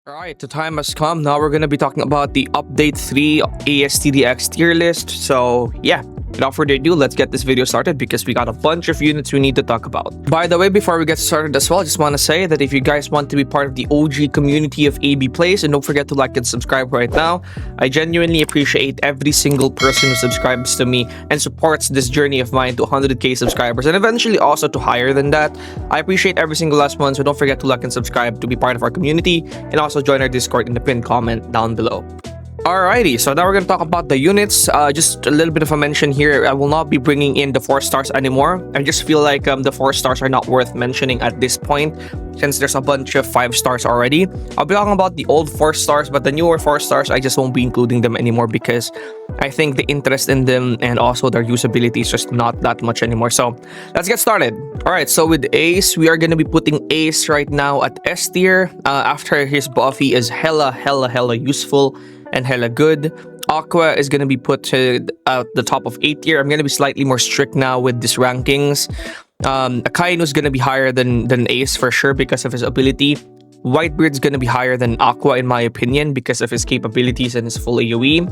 Alright, the time has come. Now we're gonna be talking about the Update 3 ASTDX tier list. So yeah, without further ado, let's get this video started because we got a bunch of units we need to talk about. By the way, before we get started as well, I just want to say that if you guys want to be part of the OG community of AB Plays, and don't forget to like and subscribe right now. I genuinely appreciate every single person who subscribes to me and supports this journey of mine to 100k subscribers and eventually also to higher than that. I appreciate every single last one, so don't forget to like and subscribe to be part of our community, and also join our Discord in the pinned comment down below. Alrighty, so now we're gonna talk about the units. Just a little bit of a mention here. I will not be bringing in the 4 stars anymore. I just feel like the 4 stars are not worth mentioning at this point, since there's a bunch of 5 stars already. I'll be talking about the old 4 stars, but the newer 4 stars, I just won't be including them anymore because I think the interest in them and also their usability is just not that much anymore. So let's get started. Alright, so with Ace, we are gonna be putting Ace right now at S tier. After his buffy is hella useful and hella good. Aqua is going to be put at the top of 8 tier. I'm going to be slightly more strict now with these rankings. Akainu is going to be higher than Ace for sure because of his ability. Whitebeard's going to be higher than Aqua in my opinion because of his capabilities and his full AoE.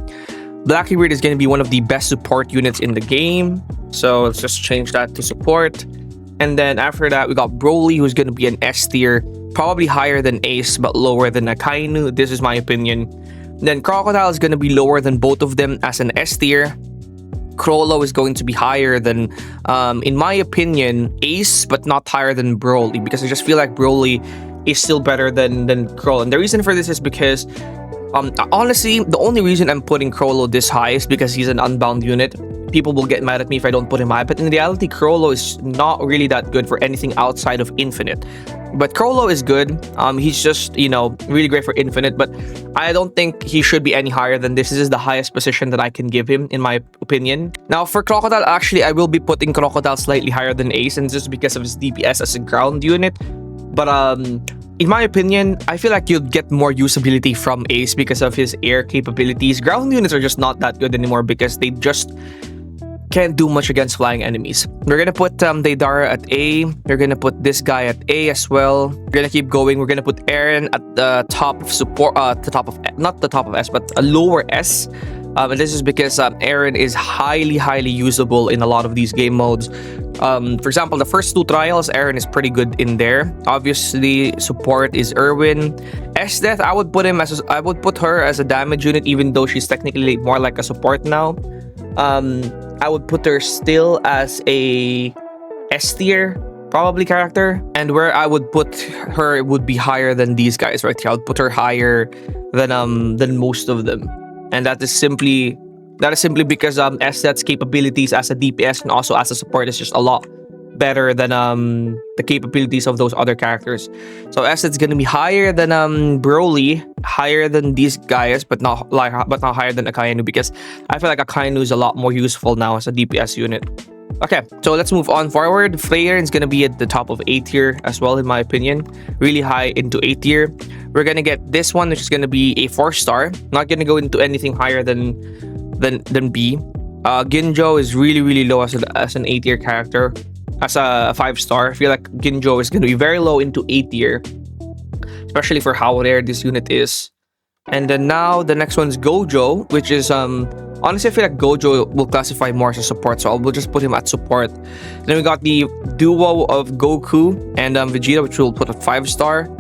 Blackybeard is going to be one of the best support units in the game. So let's just change that to support. And then after that, we got Broly, who's going to be an S tier. Probably higher than Ace, but lower than Akainu. This is my opinion. Then Crocodile is going to be lower than both of them as an S tier. Crollo is going to be higher than, in my opinion, Ace, but not higher than Broly, because I just feel like Broly is still better than Crollo. And the reason for this is because, honestly, the only reason I'm putting Crollo this high is because he's an unbound unit. People will get mad at me if I don't put him high, but in reality, Crollo is not really that good for anything outside of Infinite. But Crollo is good. He's just, really great for Infinite, but I don't think he should be any higher than this. This is the highest position that I can give him, in my opinion. Now, for Crocodile, actually, I will be putting Crocodile slightly higher than Ace, and just because of his DPS as a ground unit. But, in my opinion, I feel like you'd get more usability from Ace because of his air capabilities. Ground units are just not that good anymore because they just can't do much against flying enemies. We're gonna put Deidara at A. We're gonna put this guy at A as well. We're gonna keep going. We're gonna put Aaron at the top of support. Not the top of S, but a lower S. And this is because Aaron is highly usable in a lot of these game modes. For example, the first 2 trials, Aaron is pretty good in there. Obviously, support is Erwin. S-Death, I would put her as a damage unit, even though she's technically more like a support now. I would put her still as a S tier probably character, and where I would put her would be higher than these guys right here. I would put her higher than most of them, and that is simply because S-Det's capabilities as a DPS and also as a support is just a lot better than the capabilities of those other characters. So S-Det's gonna be higher than Broly, higher than these guys, but not higher than Akainu, because I feel like Akainu is a lot more useful now as a DPS unit. Okay, so let's move on forward. Flayer is gonna be at the top of A tier as well, in my opinion. Really high into A tier. We're gonna get this one, which is gonna be a 4 star. Not gonna go into anything higher than B. Ginjo is really low as an A tier character. As a 5 star, I feel like Ginjo is going to be very low into A tier, especially for how rare this unit is. And then now the next one's Gojo, which is honestly I feel like Gojo will classify more as a support, so we'll just put him at support. Then we got the duo of Goku and Vegeta, which we'll put at 5 star.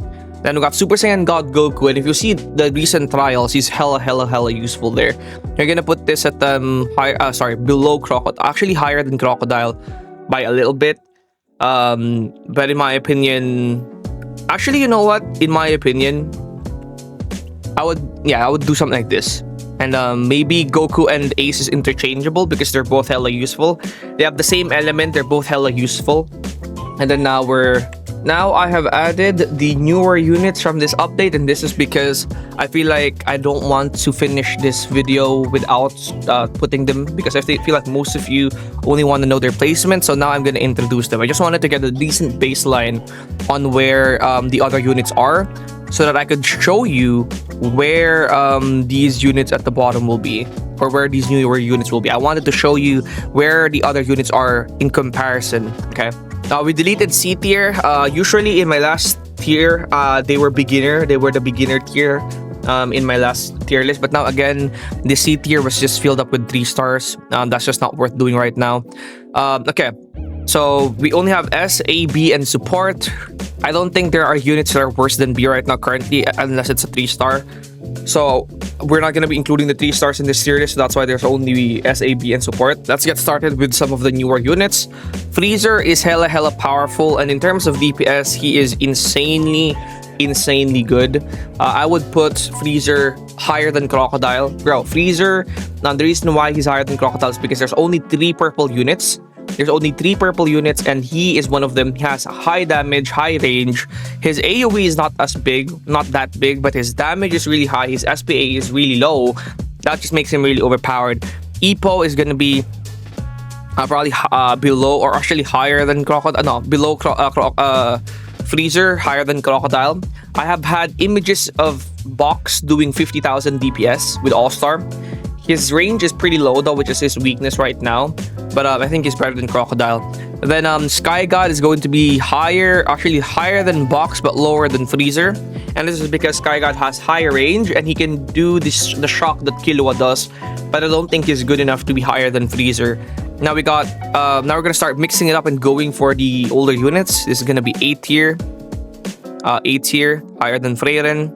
Then we got Super Saiyan God Goku, and if you see the recent trials, he's hella useful there. You're gonna put this at below Crocodile, actually higher than Crocodile by a little bit, but in my opinion, actually, you know what, in my opinion, I would do something like this, and maybe Goku and Ace is interchangeable because they're both hella useful. They have the same element, they're both hella useful. And then now I have added the newer units from this update, and this is because I feel like I don't want to finish this video without putting them, because I feel like most of you only want to know their placement. So now I'm going to introduce them. I just wanted to get a decent baseline on where the other units are, so that I could show you where these units at the bottom will be, or where these newer units will be. I wanted to show you where the other units are in comparison, okay? We deleted C tier. Usually in my last tier, they were beginner. They were the beginner tier in my last tier list. But now again, the C tier was just filled up with 3 stars. That's just not worth doing right now. Okay, so we only have S, A, B, and support. I don't think there are units that are worse than B right now currently, unless it's a 3-star. So we're not going to be including the 3 stars in this tier list, so that's why there's only S, A, B, and support. Let's get started with some of the newer units. Freezer is hella powerful, and in terms of DPS, he is insanely good. I would put Freezer higher than Crocodile. Bro, Freezer, now the reason why he's higher than Crocodile is because there's only 3 purple units. There's only 3 purple units, and he is one of them. He has high damage, high range. His AoE is not as big, not that big, but his damage is really high. His SPA is really low. That just makes him really overpowered. EPO is gonna be probably below, or actually higher than Crocodile. No, below Freezer, higher than Crocodile. I have had images of Box doing 50,000 DPS with All-Star. His range is pretty low though, which is his weakness right now. But I think he's better than Crocodile. Then Sky God is going to be higher, actually higher than Box, but lower than Freezer. And this is because Sky God has higher range and he can do the shock that Killua does. But I don't think he's good enough to be higher than Freezer. Now we got, now we're gonna start mixing it up and going for the older units. This is gonna be A tier, higher than Freyren.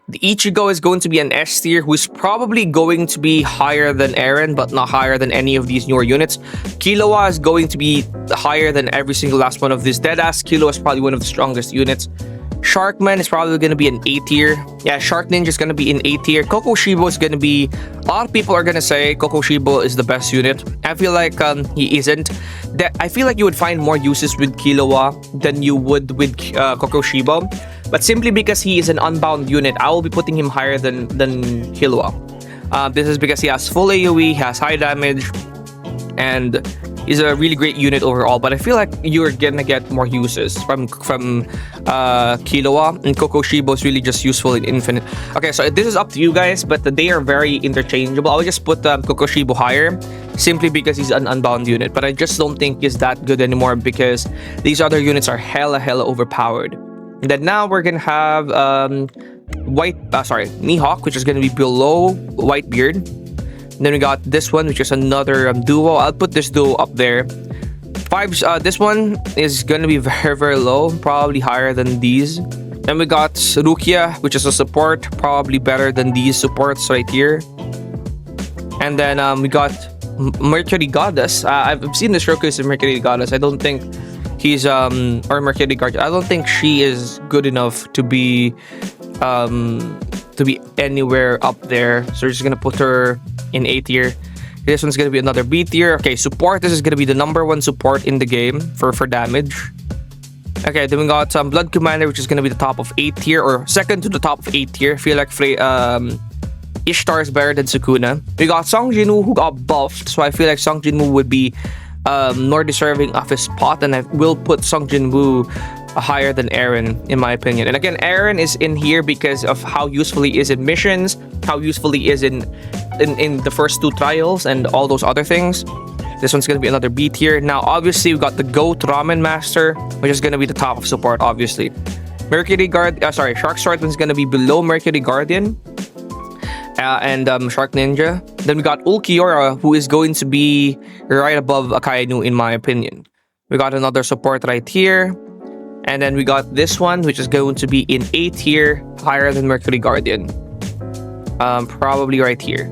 The Ichigo is going to be an S tier, who's probably going to be higher than Eren, but not higher than any of these newer units. Killua is going to be higher than every single last one of this. Deadass Killua is probably one of the strongest units. Sharkman is probably going to be an A tier. Yeah, Shark Ninja is going to be in A tier. Kokoshibo is going to be... A lot of people are going to say Kokoshibo is the best unit. I feel like he isn't. I feel like you would find more uses with Killua than you would with Kokoshibo. But simply because he is an unbound unit, I will be putting him higher than Killua. This is because he has full AoE, he has high damage, and he's a really great unit overall. But I feel like you're gonna get more uses from Killua, and Kokoshibo is really just useful in Infinite. Okay, so this is up to you guys, but they are very interchangeable. I'll just put Kokoshibo higher, simply because he's an unbound unit. But I just don't think he's that good anymore because these other units are hella overpowered. And then now we're gonna have Mihawk, which is gonna be below Whitebeard. And then we got this one, which is another duo. I'll put this duo up there. This one is gonna be very low, probably higher than these. Then we got Rukia, which is a support, probably better than these supports right here. And then we got Mercury Goddess. I've seen the showcase of Mercury Goddess. I don't think he's or Mercury Guardian. I don't think she is good enough to be anywhere up there. So we're just gonna put her in A tier. This one's gonna be another B tier. Okay, support. This is gonna be the #1 support in the game for damage. Okay, then we got Blood Commander, which is gonna be the top of A tier, or second to the top of A tier. I feel like Ishtar is better than Sukuna. We got Song Jinwoo, who got buffed, so I feel like Song Jinwoo would be more deserving of his spot, and I will put Song Jinwoo higher than Eren, in my opinion. And again, Eren is in here because of how useful he is in missions, how useful he is in the first 2 trials, and all those other things. This one's gonna be another B tier. Now, obviously, we got the Goat Ramen Master, which is gonna be the top of support, obviously. Shark Swordsman's gonna be below Mercury Guardian. And Shark Ninja. Then we got Ulquiorra, who is going to be right above Akainu, in my opinion. We got another support right here. And then we got this one, which is going to be in A tier, higher than Mercury Guardian. Probably right here.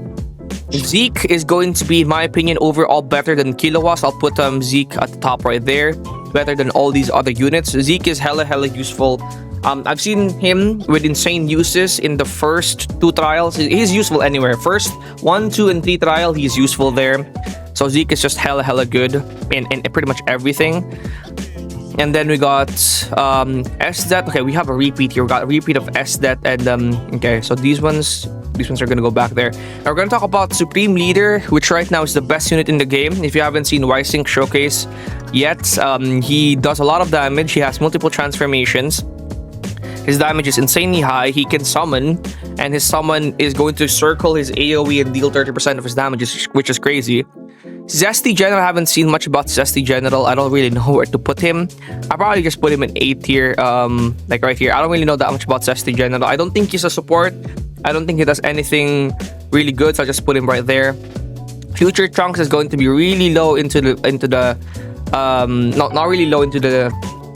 Zeke is going to be, in my opinion, overall better than Killua. So I'll put Zeke at the top right there. Better than all these other units. Zeke is hella useful. I've seen him with insane uses in the first 2 trials. He's useful anywhere. First 1, 2, and 3 trial, he's useful there. So Zeke is just hella good in pretty much everything. And then we got SDET. Okay, we have a repeat here. We got a repeat of SDET, and okay, so these ones are gonna go back there. Now we're gonna talk about Supreme Leader, which right now is the best unit in the game. If you haven't seen Ysync Showcase yet, he does a lot of damage. He has multiple transformations. His damage is insanely high. He can summon, and his summon is going to circle his AoE and deal 30% of his damage, which is crazy. Zesty General, I haven't seen much about Zesty General. I don't really know where to put him. I probably just put him in 8 tier, like right here. I don't really know that much about Zesty General. I don't think he's a support. I don't think he does anything really good, so I'll just put him right there. Future Trunks is going to be really low into the not really low into the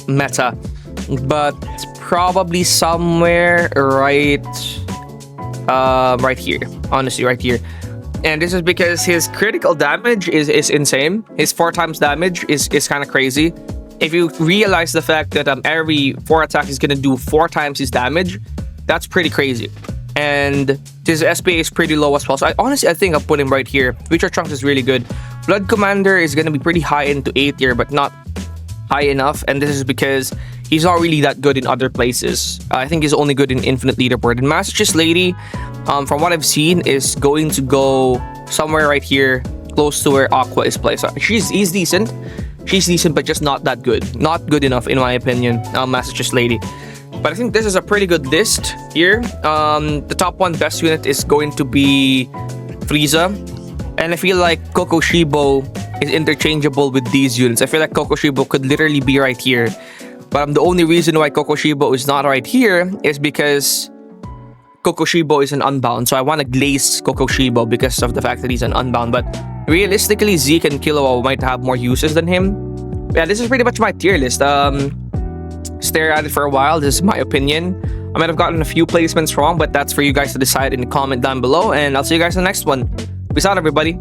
meta, but probably somewhere right here. Honestly, right here. And this is because his critical damage is insane. His 4 times damage is kind of crazy. If you realize the fact that every 4 attack is gonna do 4 times his damage, that's pretty crazy. And his SPA is pretty low as well. So I think I'll put him right here. Future Trunks is really good. Blood Commander is gonna be pretty high into 8 tier, but not high enough. And this is because he's not really that good in other places. I think he's only good in Infinite Leaderboard. And Massachusetts Lady, from what I've seen, is going to go somewhere right here, close to where Aqua is placed. So he's decent. She's decent, but just not that good. Not good enough, in my opinion, Massachusetts Lady. But I think this is a pretty good list here. The top 1 best unit is going to be Frieza. And I feel like Kokoshibo is interchangeable with these units. I feel like Kokoshibo could literally be right here. But the only reason why Kokoshibo is not right here is because Kokoshibo is an unbound, so I want to glaze Kokoshibo because of the fact that he's an unbound. But realistically, Zeke and Killua might have more uses than him. Yeah, this is pretty much my tier list. Stare at it for a while. This is my opinion. I might have gotten a few placements wrong, but that's for you guys to decide in the comment down below. And I'll see you guys in the next one. Peace out, everybody.